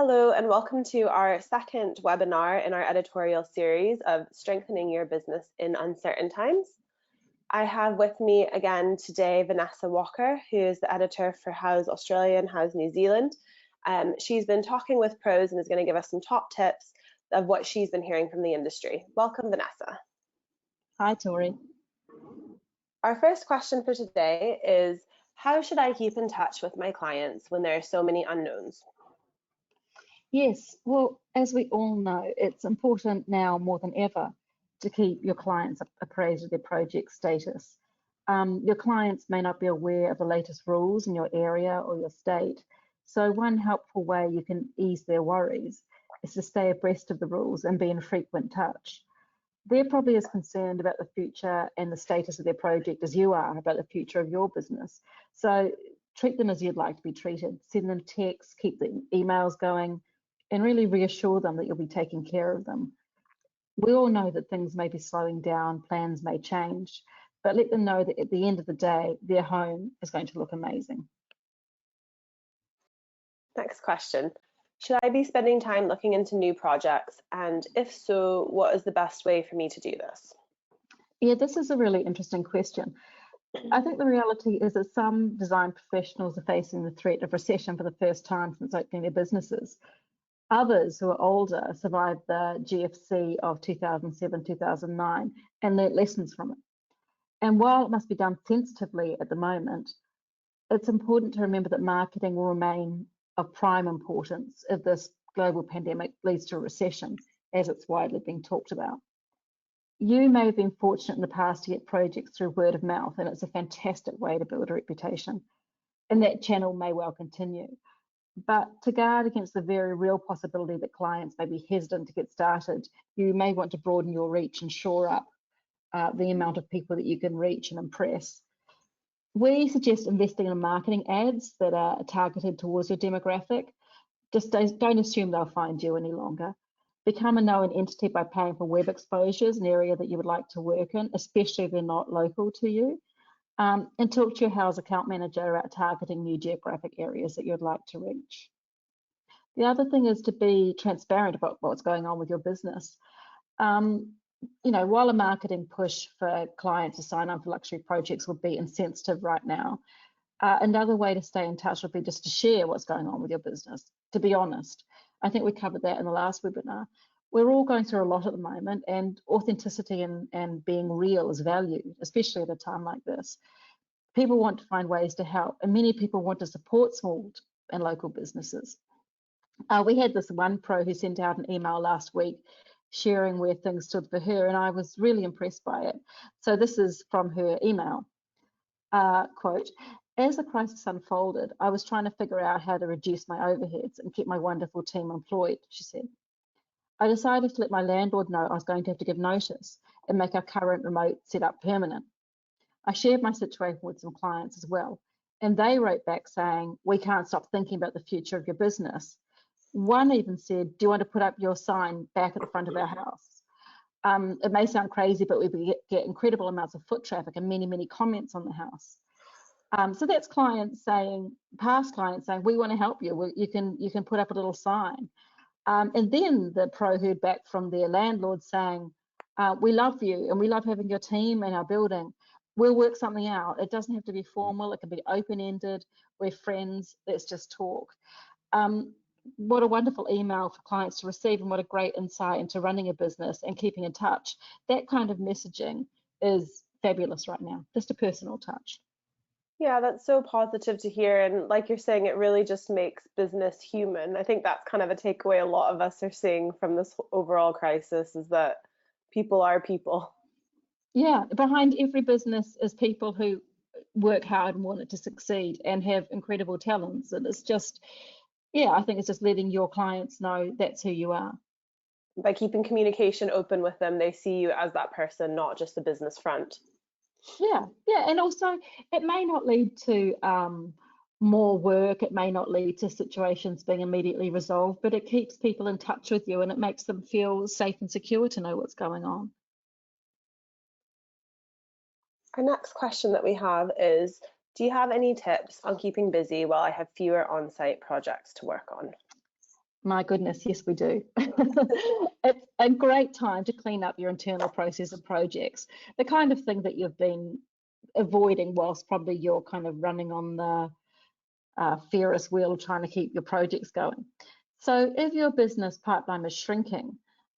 Hello and welcome to our second webinar in our editorial series of Strengthening Your Business in Uncertain Times. I have with me again today Vanessa Walker, who is the editor for Houzz Australia and Houzz New Zealand. She's been talking with pros and is going to give us some top tips of what she's been hearing from the industry. Welcome, Vanessa. Hi, Tori. Our first question for today is, how should I keep in touch with my clients when there are so many unknowns? Yes, well, as we all know, it's important now more than ever to keep your clients appraised of their project status. Your clients may not be aware of the latest rules in your area or your state, so one helpful way you can ease their worries is to stay abreast of the rules and be in frequent touch. They're probably as concerned about the future and the status of their project as you are about the future of your business. So treat them as you'd like to be treated. Send them texts, keep the emails going, and really reassure them that you'll be taking care of them. We all know that things may be slowing down, plans may change, but let them know that at the end of the day, their home is going to look amazing. Next question. Should I be spending time looking into new projects? And if so, what is the best way for me to do this? Yeah, this is a really interesting question. I think the reality is that some design professionals are facing the threat of recession for the first time since opening their businesses. Others who are older survived the GFC of 2007, 2009 and learnt lessons from it. And while it must be done sensitively at the moment, it's important to remember that marketing will remain of prime importance if this global pandemic leads to a recession, as it's widely being talked about. You may have been fortunate in the past to get projects through word of mouth, and it's a fantastic way to build a reputation. And that channel may well continue. But to guard against the very real possibility that clients may be hesitant to get started, you may want to broaden your reach and shore up the amount of people that you can reach and impress. We suggest investing in marketing ads that are targeted towards your demographic. Just don't assume they'll find you any longer. Become a known entity by paying for web exposures, an area that you would like to work in, especially if they're not local to you. And talk to your Houzz account manager about targeting new geographic areas that you'd like to reach. The other thing is to be transparent about what's going on with your business. While a marketing push for clients to sign up for luxury projects would be insensitive right now, another way to stay in touch would be just to share what's going on with your business, to be honest. I think we covered that in the last webinar. We're all going through a lot at the moment, and authenticity and being real is valued, especially at a time like this. People want to find ways to help, and many people want to support small and local businesses. We had this one pro who sent out an email last week sharing where things stood for her, and I was really impressed by it. So this is from her email. Quote, as the crisis unfolded, I was trying to figure out how to reduce my overheads and keep my wonderful team employed, she said. I decided to let my landlord know I was going to have to give notice and make our current remote setup permanent. I shared my situation with some clients as well, and they wrote back saying, we can't stop thinking about the future of your business. One even said, do you want to put up your sign back at the front of our house? It may sound crazy, but we get incredible amounts of foot traffic and many, many comments on the house. So that's clients saying, past clients saying, we want to help you. You can put up a little sign. And then the pro heard back from their landlord saying, we love you and we love having your team in our building. We'll work something out. It doesn't have to be formal. It can be open-ended. We're friends. Let's just talk. What a wonderful email for clients to receive, and what a great insight into running a business and keeping in touch. That kind of messaging is fabulous right now, just a personal touch. Yeah, that's so positive to hear. And like you're saying, it really just makes business human. I think that's kind of a takeaway a lot of us are seeing from this overall crisis, is that people are people. Yeah, behind every business is people who work hard and want it to succeed and have incredible talents. And it's just, yeah, I think it's just letting your clients know that's who you are. By keeping communication open with them, they see you as that person, not just the business front. Yeah, and also it may not lead to more work, it may not lead to situations being immediately resolved, but it keeps people in touch with you and it makes them feel safe and secure to know what's going on. Our next question that we have is, do you have any tips on keeping busy while I have fewer on-site projects to work on? My goodness, yes, we do. It's a great time to clean up your internal process of projects, the kind of thing that you've been avoiding whilst probably you're kind of running on the Ferris wheel trying to keep your projects going. So if your business pipeline is shrinking,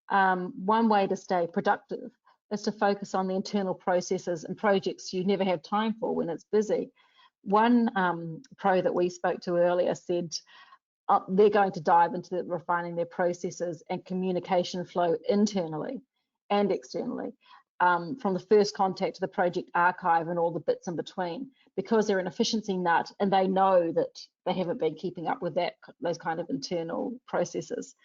one way to stay productive is to focus on the internal processes and projects you never have time for when it's busy. One pro that we spoke to earlier said they're going to dive into refining their processes and communication flow internally and externally, from the first contact to the project archive and all the bits in between, because they're an efficiency nut and they know that they haven't been keeping up with those kind of internal processes.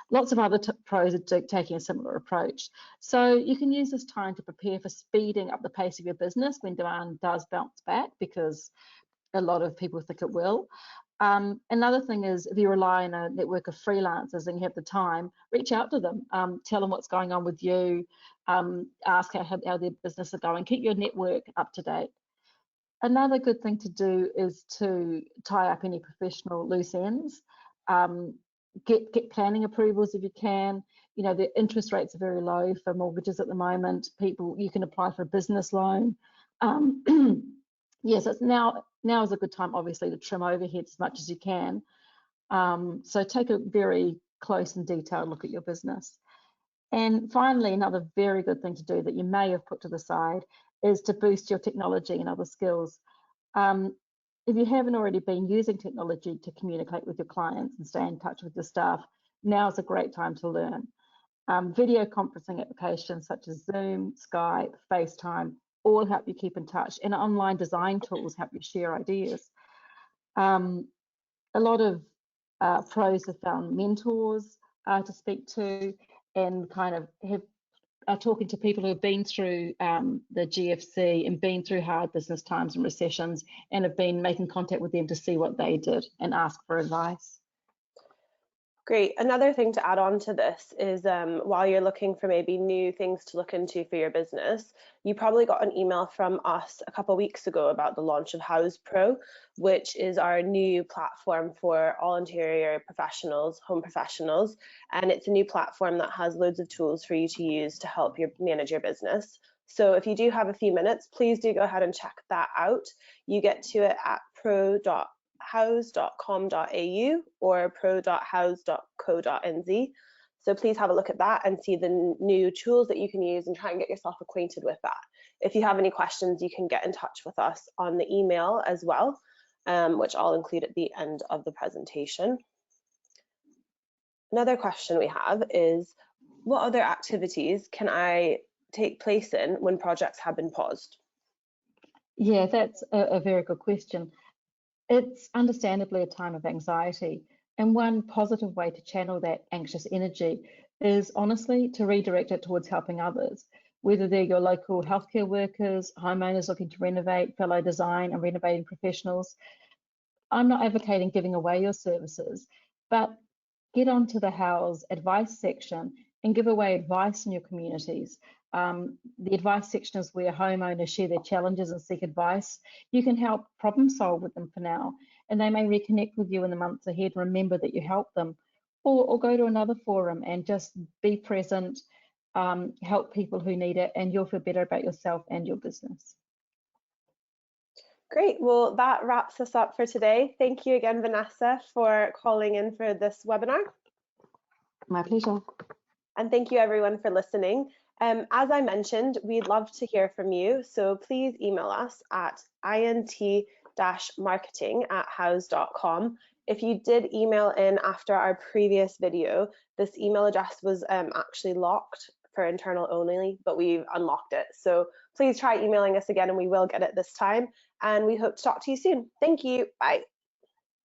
Lots of other pros are taking a similar approach. So you can use this time to prepare for speeding up the pace of your business when demand does bounce back, because a lot of people think it will. Another thing is, if you rely on a network of freelancers and you have the time, reach out to them, tell them what's going on with you, ask how their business is going, keep your network up to date. Another good thing to do is to tie up any professional loose ends. Get planning approvals if you can. You know, the interest rates are very low for mortgages at the moment. You can apply for a business loan. Yes, now is a good time, obviously, to trim overheads as much as you can. So take a very close and detailed look at your business. And finally, another very good thing to do that you may have put to the side is to boost your technology and other skills. If you haven't already been using technology to communicate with your clients and stay in touch with your staff, now is a great time to learn. Video conferencing applications such as Zoom, Skype, FaceTime, all help you keep in touch, and online design tools help you share ideas. A lot of pros have found mentors to speak to, and kind of are talking to people who have been through the GFC and been through hard business times and recessions, and have been making contact with them to see what they did and ask for advice. Great. Another thing to add on to this is while you're looking for maybe new things to look into for your business, you probably got an email from us a couple of weeks ago about the launch of Houzz Pro, which is our new platform for all interior professionals, home professionals. And it's a new platform that has loads of tools for you to use to help you manage your business. So if you do have a few minutes, please do go ahead and check that out. You get to it at pro.houzz.com.au or pro.houzz.co.nz. So please have a look at that and see the new tools that you can use and try and get yourself acquainted with that. If you have any questions, you can get in touch with us on the email as well, which I'll include at the end of the presentation. Another question we have is, what other activities can I take place in when projects have been paused? Yeah, that's a very good question. It's understandably a time of anxiety, and one positive way to channel that anxious energy is honestly to redirect it towards helping others, whether they're your local healthcare workers, homeowners looking to renovate, fellow design and renovating professionals. I'm not advocating giving away your services, but get onto the Houzz advice section and give away advice in your communities. The advice section is where homeowners share their challenges and seek advice. You can help problem solve with them for now, and they may reconnect with you in the months ahead. Remember that you helped them, or go to another forum and just be present, help people who need it, and you'll feel better about yourself and your business. Great. Well, that wraps us up for today. Thank you again, Vanessa, for calling in for this webinar. My pleasure. And thank you everyone for listening. As I mentioned, we'd love to hear from you. So please email us at int-marketing@houzz.com. If you did email in after our previous video, this email address was actually locked for internal only, but we've unlocked it. So please try emailing us again and we will get it this time. And we hope to talk to you soon. Thank you. Bye.